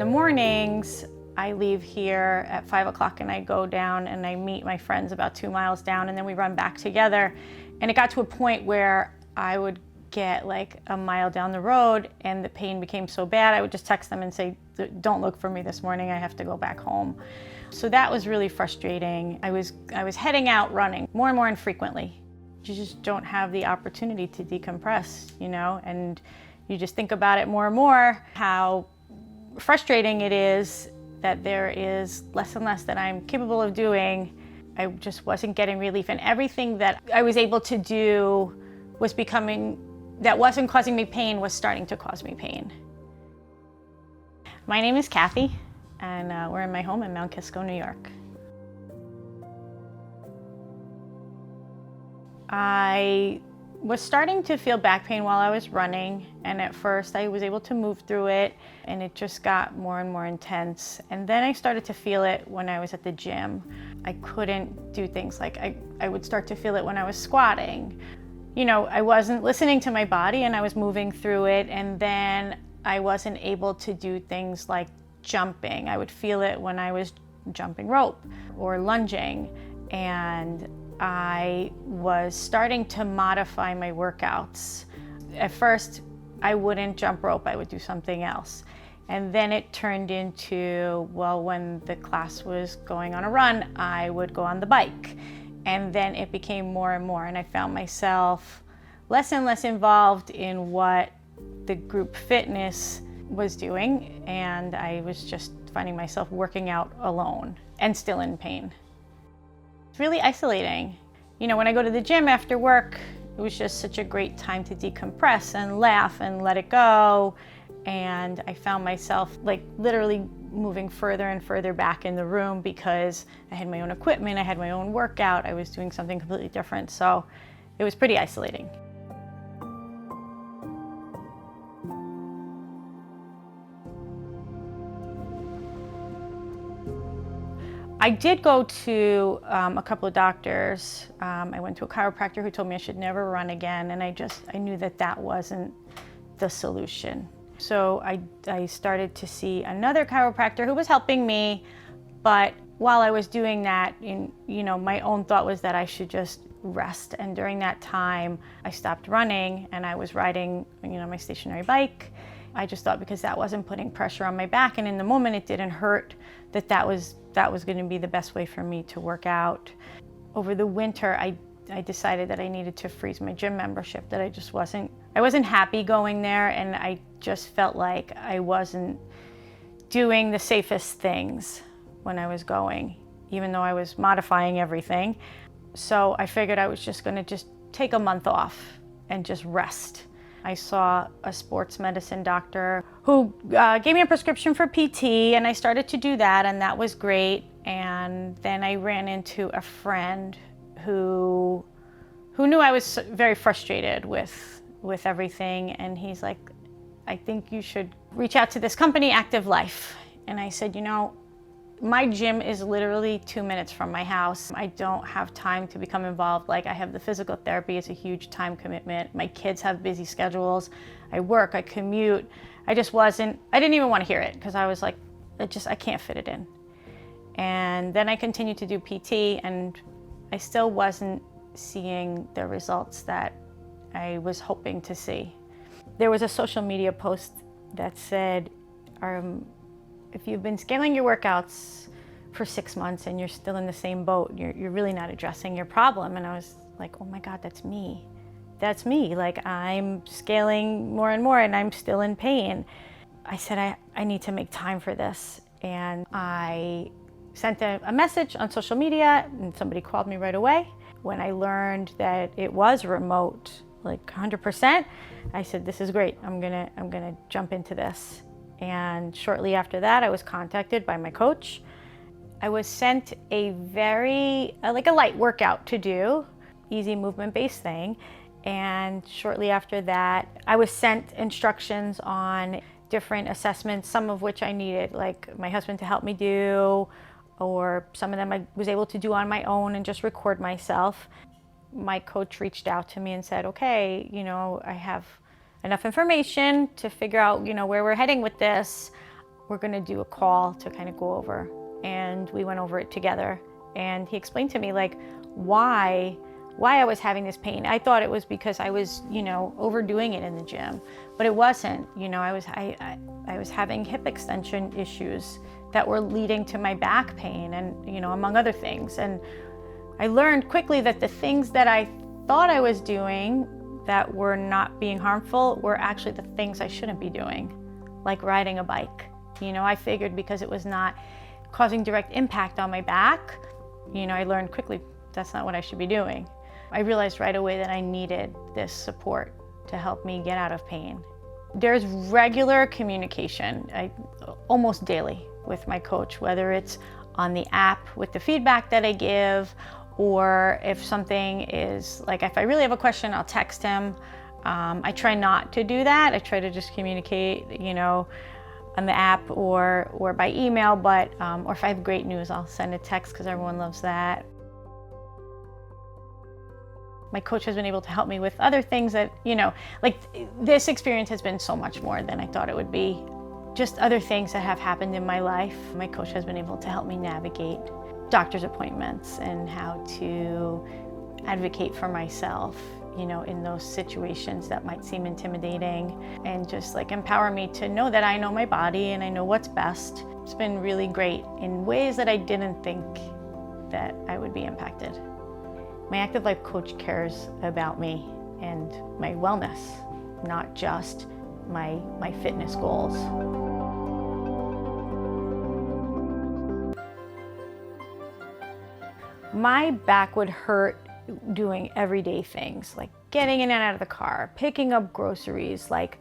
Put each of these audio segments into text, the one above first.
mornings, I leave here at 5 o'clock and I go down and I meet my friends about 2 miles down, and then we run back together. And it got to a point where I would get like a mile down the road and the pain became so bad, I would just text them and say, don't look for me this morning, I have to go back home. So that was really frustrating. I was heading out running more and more infrequently. You just don't have the opportunity to decompress, you know, and you just think about it more and more, how frustrating it is that there is less and less that I'm capable of doing. I just wasn't getting relief, and everything that I was able to do was that wasn't causing me pain was starting to cause me pain. My name is Kathy, and we're in my home in Mount Kisco, New York. I was starting to feel back pain while I was running, and at first I was able to move through it, and it just got more and more intense. And then I started to feel it when I was at the gym. I couldn't do things like I would start to feel it when I was squatting. You know, I wasn't listening to my body and I was moving through it, and then I wasn't able to do things like jumping. I would feel it when I was jumping rope or lunging, and I was starting to modify my workouts. At first, I wouldn't jump rope, I would do something else. And then it turned into, well, when the class was going on a run, I would go on the bike. And then it became more and more, and I found myself less and less involved in what the group fitness was doing, and I was just finding myself working out alone and still in pain. It's really isolating. You know, when I go to the gym after work, it was just such a great time to decompress and laugh and let it go. And I found myself like literally moving further and further back in the room because I had my own equipment, I had my own workout, I was doing something completely different. So it was pretty isolating. I did go to a couple of doctors. I went to a chiropractor who told me I should never run again, and I knew that that wasn't the solution. So I started to see another chiropractor who was helping me, but while I was doing that, my own thought was that I should just rest. And during that time, I stopped running and I was riding, my stationary bike. I just thought because that wasn't putting pressure on my back, and in the moment it didn't hurt, that was going to be the best way for me to work out. Over the winter, I decided that I needed to freeze my gym membership, that I wasn't happy going there, and I just felt like I wasn't doing the safest things when I was going, even though I was modifying everything. So I figured I was just going to take a month off and just rest. I saw a sports medicine doctor who gave me a prescription for PT, and I started to do that, and that was great. And then I ran into a friend who knew I was very frustrated with everything, and he's like, I think you should reach out to this company, Active Life. And I said, my gym is literally 2 minutes from my house. I don't have time to become involved. Like, I have the physical therapy, it's a huge time commitment. My kids have busy schedules. I work, I commute. I didn't even want to hear it because I was like, I can't fit it in. And then I continued to do PT, and I still wasn't seeing the results that I was hoping to see. There was a social media post that said, if you've been scaling your workouts for 6 months and you're still in the same boat, you're really not addressing your problem. And I was like, oh my God, that's me. That's me. Like, I'm scaling more and more and I'm still in pain. I said, I need to make time for this. And I sent a message on social media, and somebody called me right away. When I learned that it was remote, like 100%, I said, this is great. I'm gonna jump into this. And shortly after that, I was contacted by my coach. I was sent a like a light workout to do, easy movement-based thing. And shortly after that, I was sent instructions on different assessments, some of which I needed, like my husband to help me do, or some of them I was able to do on my own and just record myself. My coach reached out to me and said, okay, I have enough information to figure out, where we're heading with this. we're gonna do a call to kind of go over. And we went over it together. And he explained to me like why I was having this pain. I thought it was because I was, overdoing it in the gym, but it wasn't. I was having hip extension issues that were leading to my back pain and, among other things. And I learned quickly that the things that I thought I was doing that were not being harmful were actually the things I shouldn't be doing, like riding a bike. I figured because it was not causing direct impact on my back, I learned quickly that's not what I should be doing. I realized right away that I needed this support to help me get out of pain. There's regular communication, almost daily, with my coach, whether it's on the app with the feedback that I give, or if something is, like if I really have a question, I'll text him. I try not to do that. I try to just communicate, on the app or by email, but or if I have great news, I'll send a text because everyone loves that. My coach has been able to help me with other things that, like this experience has been so much more than I thought it would be. Just other things that have happened in my life. My coach has been able to help me navigate doctor's appointments and how to advocate for myself, in those situations that might seem intimidating, and just like empower me to know that I know my body and I know what's best. It's been really great in ways that I didn't think that I would be impacted. My active life coach cares about me and my wellness, not just my fitness goals. My back would hurt doing everyday things, like getting in and out of the car, picking up groceries. Like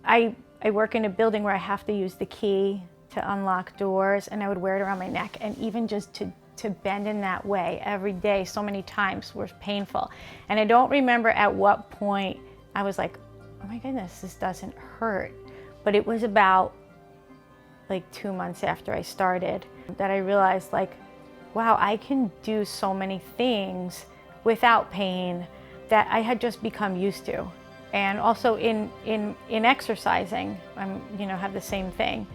I work in a building where I have to use the key to unlock doors, and I would wear it around my neck, and even just to bend in that way every day so many times was painful. And I don't remember at what point I was like, oh my goodness, this doesn't hurt. But it was about like 2 months after I started that I realized like, wow, I can do so many things without pain that I had just become used to. And also in exercising, have the same thing.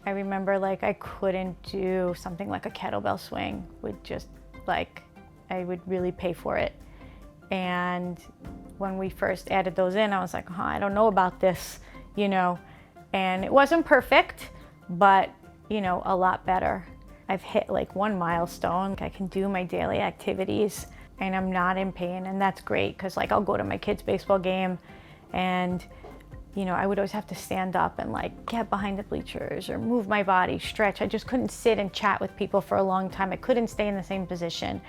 I remember like I couldn't do something like a kettlebell swing, would just like, I would really pay for it. And when we first added those in, I was like, I don't know about this, and it wasn't perfect, but a lot better. I've hit like one milestone. I can do my daily activities and I'm not in pain, and that's great because like I'll go to my kid's baseball game and I would always have to stand up and like get behind the bleachers or move my body, stretch. I just couldn't sit and chat with people for a long time. I couldn't stay in the same position,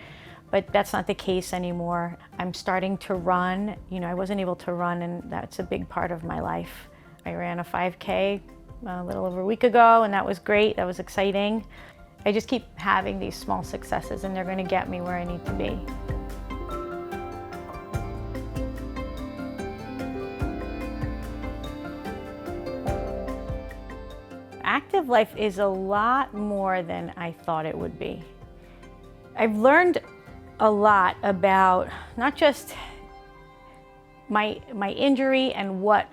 but that's not the case anymore. I'm starting to run. I wasn't able to run, and that's a big part of my life. I ran a 5K a little over a week ago, and that was great. That was exciting. I just keep having these small successes, and they're going to get me where I need to be. Active life is a lot more than I thought it would be. I've learned a lot about not just my injury and what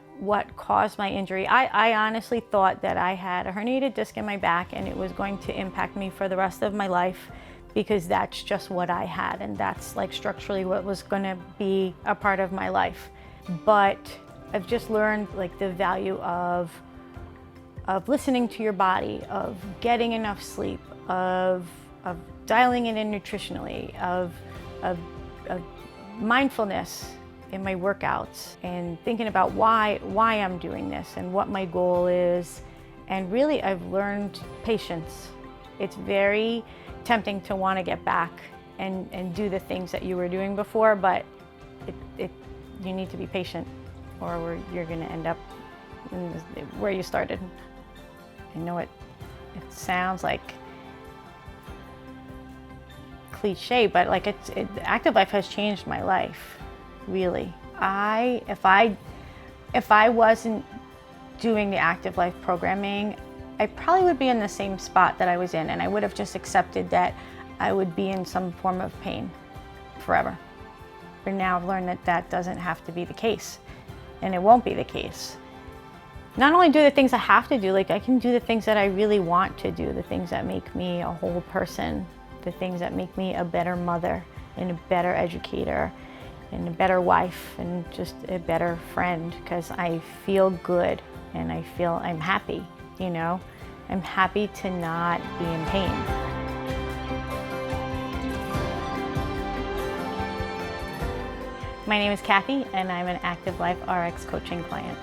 caused my injury. I honestly thought that I had a herniated disc in my back and it was going to impact me for the rest of my life because that's just what I had, and that's like structurally what was going to be a part of my life. But I've just learned like the value of listening to your body, of getting enough sleep, of dialing it in nutritionally, of mindfulness in my workouts, and thinking about why I'm doing this and what my goal is. And really, I've learned patience. It's very tempting to want to get back and do the things that you were doing before, but you need to be patient, or you're going to end up where you started. I know it sounds like cliche, but like active life has changed my life, really. If I wasn't doing the active life programming, I probably would be in the same spot that I was in, and I would have just accepted that I would be in some form of pain forever. But now I've learned that that doesn't have to be the case, and it won't be the case. not only do the things I have to do, like I can do the things that I really want to do, the things that make me a whole person, the things that make me a better mother and a better educator and a better wife and just a better friend, because I feel good and I feel I'm happy, you know? I'm happy to not be in pain. My name is Kathy and I'm an Active Life RX coaching client.